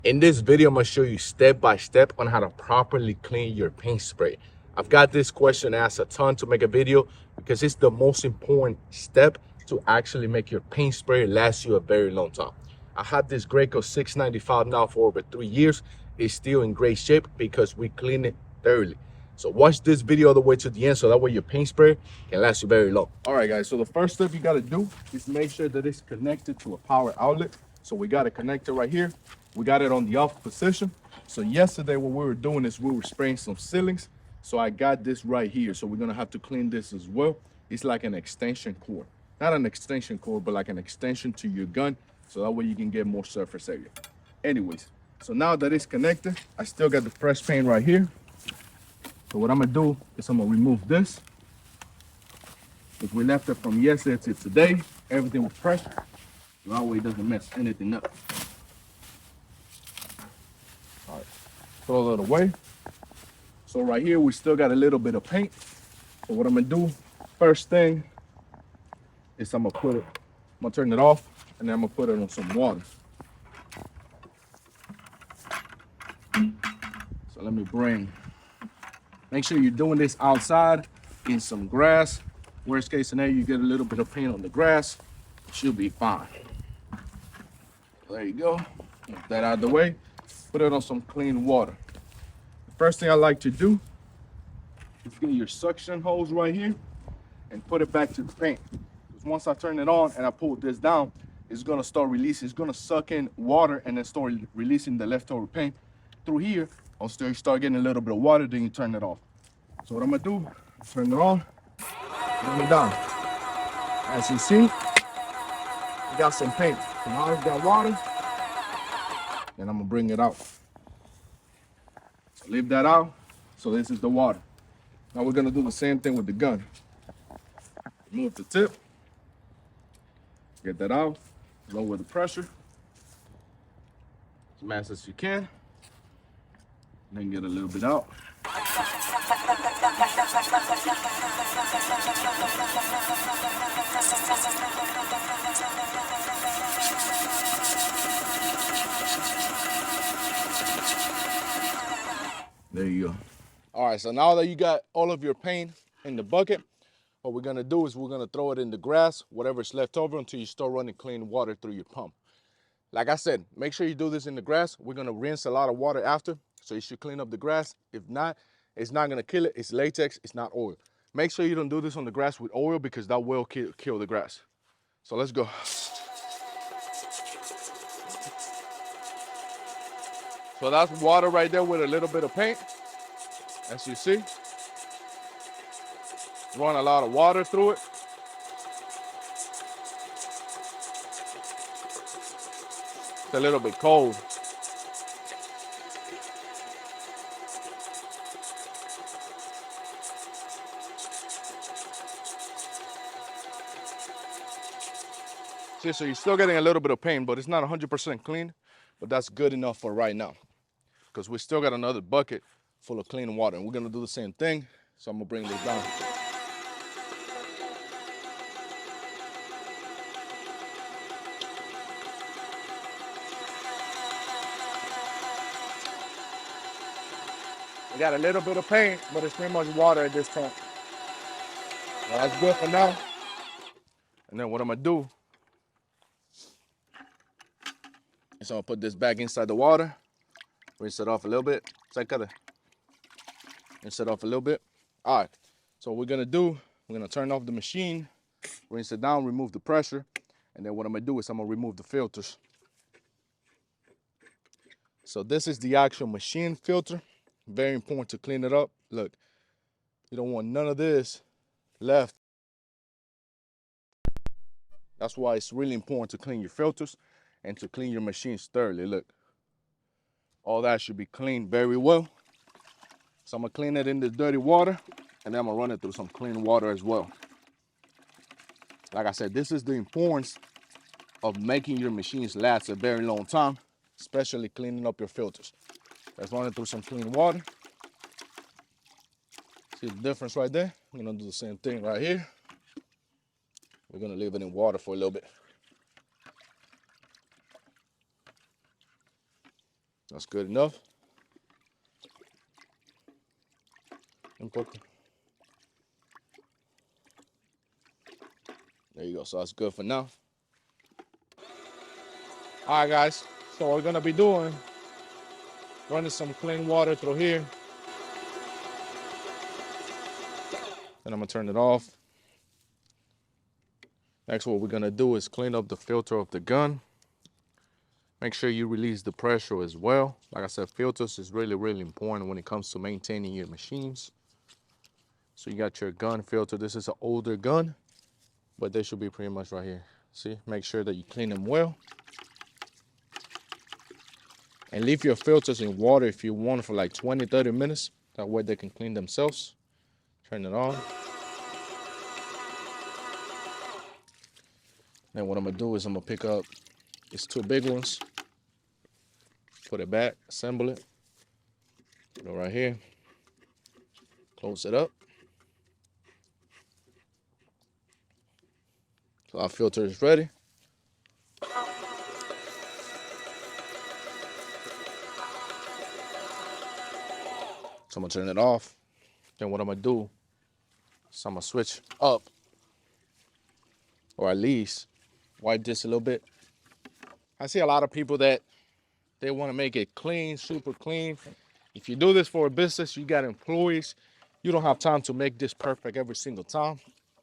In this video, I'm gonna show you step by step on how to properly clean your paint spray. I've got this question asked a ton to make a video because it's the most important step to actually make your paint spray last you a very long time. I had this Graco 695 now for over 3 years. It's still in great shape because we clean it thoroughly. So watch this video all the way to the end so that way your paint spray can last you very long. All right, guys, so the first step you gotta do is make sure that it's connected to a power outlet. So we got it connected right here. We got it on the off position. So yesterday what we were doing is we were spraying some ceilings. So I got this right here. So we're gonna have to clean this as well. It's like an extension cord. Not an extension cord, but like an extension to your gun. So that way you can get more surface area. Anyways, so now that it's connected, I still got the fresh paint right here. So what I'm gonna do is I'm gonna remove this. If we left it from yesterday to today, everything was fresh. So that way it doesn't mess anything up. All right, throw it away. So right here, we still got a little bit of paint. So what I'm gonna do, first thing is I'm gonna turn it off and then I'm gonna put it on some water. So let me make sure you're doing this outside in some grass. Worst case scenario, you get a little bit of paint on the grass, it should be fine. There you go, get that out of the way. Put it on some clean water. The first thing I like to do is get your suction hose right here and put it back to the paint. Because once I turn it on and I pull this down, it's gonna start releasing, it's gonna suck in water and then start releasing the leftover paint through here. Until you start getting a little bit of water, then you turn it off. So what I'm gonna do, turn it on, bring it down. As you see, we got some paint. So now it's got water, and I'm gonna bring it out. So leave that out. So this is the water. Now we're gonna do the same thing with the gun. Remove the tip, get that out, lower the pressure as fast as you can, and then get a little bit out. There you go. All right, so now that you got all of your paint in the bucket, what we're gonna do is we're gonna throw it in the grass, whatever's left over, until you start running clean water through your pump. Like I said, make sure you do this in the grass. We're gonna rinse a lot of water after, so you should clean up the grass. If not, it's not gonna kill it. It's latex, it's not oil. Make sure you don't do this on the grass with oil because that will kill the grass. So let's go. So that's water right there with a little bit of paint. As you see, run a lot of water through it. It's a little bit cold. See, so you're still getting a little bit of paint, but it's not 100% clean, but that's good enough for right now because we still got another bucket full of clean water, and we're gonna do the same thing. So I'm gonna bring this down. We got a little bit of paint, but it's pretty much water at this point. Well, that's good for now. And then what I'm gonna do is I'm gonna put this back inside the water, rinse it off a little bit. Rinse it off a little bit. All right, so what we're gonna do, we're gonna turn off the machine, rinse it down, remove the pressure, and then what I'm gonna do is I'm gonna remove the filters. So this is the actual machine filter. Very important to clean it up. Look, you don't want none of this left. That's why it's really important to clean your filters and to clean your machines thoroughly. Look, all that should be cleaned very well. So I'm gonna clean it in the dirty water, and then I'm gonna run it through some clean water as well. Like I said, this is the importance of making your machines last a very long time, especially cleaning up your filters. Let's run it through some clean water. See the difference right there? I'm gonna do the same thing right here. We're gonna leave it in water for a little bit. That's good enough. There you go. So that's good for now. All right, guys. So what we're gonna be doing, running some clean water through here. Then I'm gonna turn it off. Next, what we're gonna do is clean up the filter of the gun. Make sure you release the pressure as well. Like I said, filters is really, really important when it comes to maintaining your machines. So you got your gun filter. This is an older gun, but they should be pretty much right here. See, make sure that you clean them well. And leave your filters in water if you want for like 20, 30 minutes. That way they can clean themselves. Turn it on. Then what I'm gonna do is I'm gonna pick up these two big ones, put it back, assemble it, go right here, close it up. So our filter is ready. So I'm gonna turn it off. Then what I'm gonna do is I'm gonna switch up, or at least wipe this a little bit. I see a lot of people that they wanna make it clean, super clean. If you do this for a business, you got employees, you don't have time to make this perfect every single time.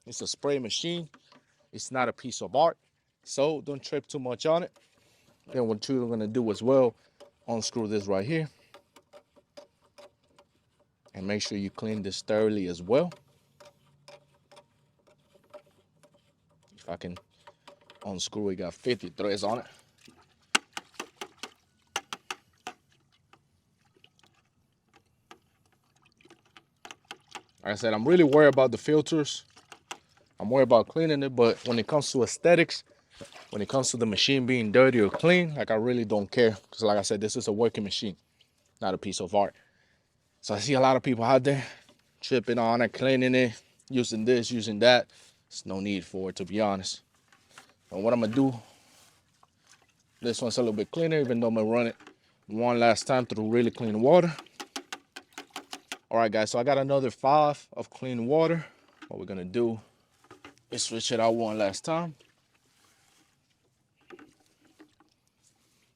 It's a spray machine. It's not a piece of art. So don't trip too much on it. Then what you're gonna do as well, unscrew this right here. And make sure you clean this thoroughly as well. If I can unscrew it, got 50 threads on it. Like I said, I'm really worried about the filters. I'm worried about cleaning it, but when it comes to aesthetics, when it comes to the machine being dirty or clean, like I really don't care. Because like I said, this is a working machine, not a piece of art. So I see a lot of people out there tripping on it, cleaning it, using this, using that. There's no need for it, to be honest. And what I'm gonna do, this one's a little bit cleaner, even though I'm gonna run it one last time through really clean water. All right, guys, so I got another 5 of clean water. What we're gonna do is switch it out one last time.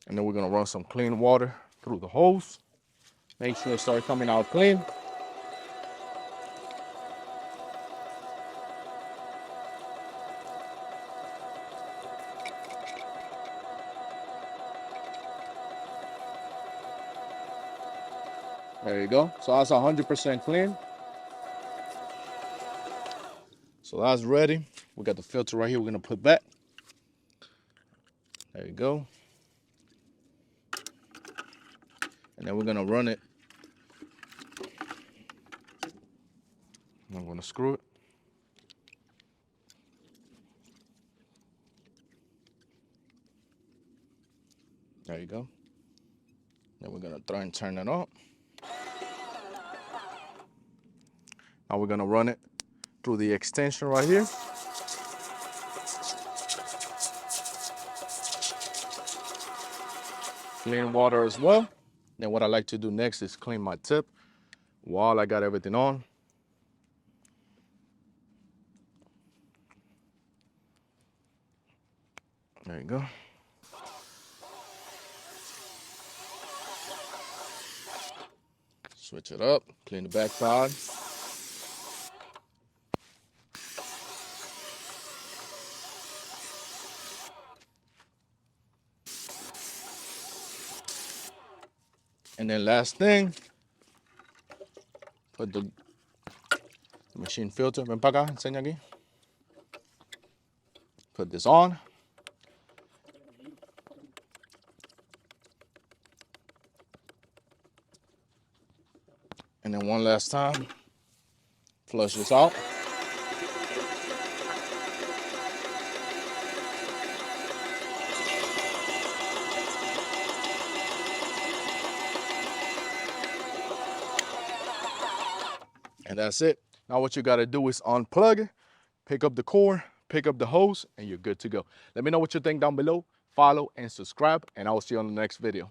And then we're gonna run some clean water through the hose. Make sure it starts coming out clean. There you go. So that's 100% clean. So that's ready. We got the filter right here. We're gonna put back. There you go. And then we're gonna run it. I'm gonna screw it. There you go. Then we're gonna try and turn it on. Now we're gonna run it through the extension right here. Clean water as well. Then what I like to do next is clean my tip while I got everything on. There you go. Switch it up, clean the back side. And then last thing, put the machine filter. Ven para acá, enseña aquí. Put this on. And then one last time, flush this out. And that's it. Now what you gotta do is unplug it, pick up the cord, pick up the hose, and you're good to go. Let me know what you think down below. Follow and subscribe, and I will see you on the next video.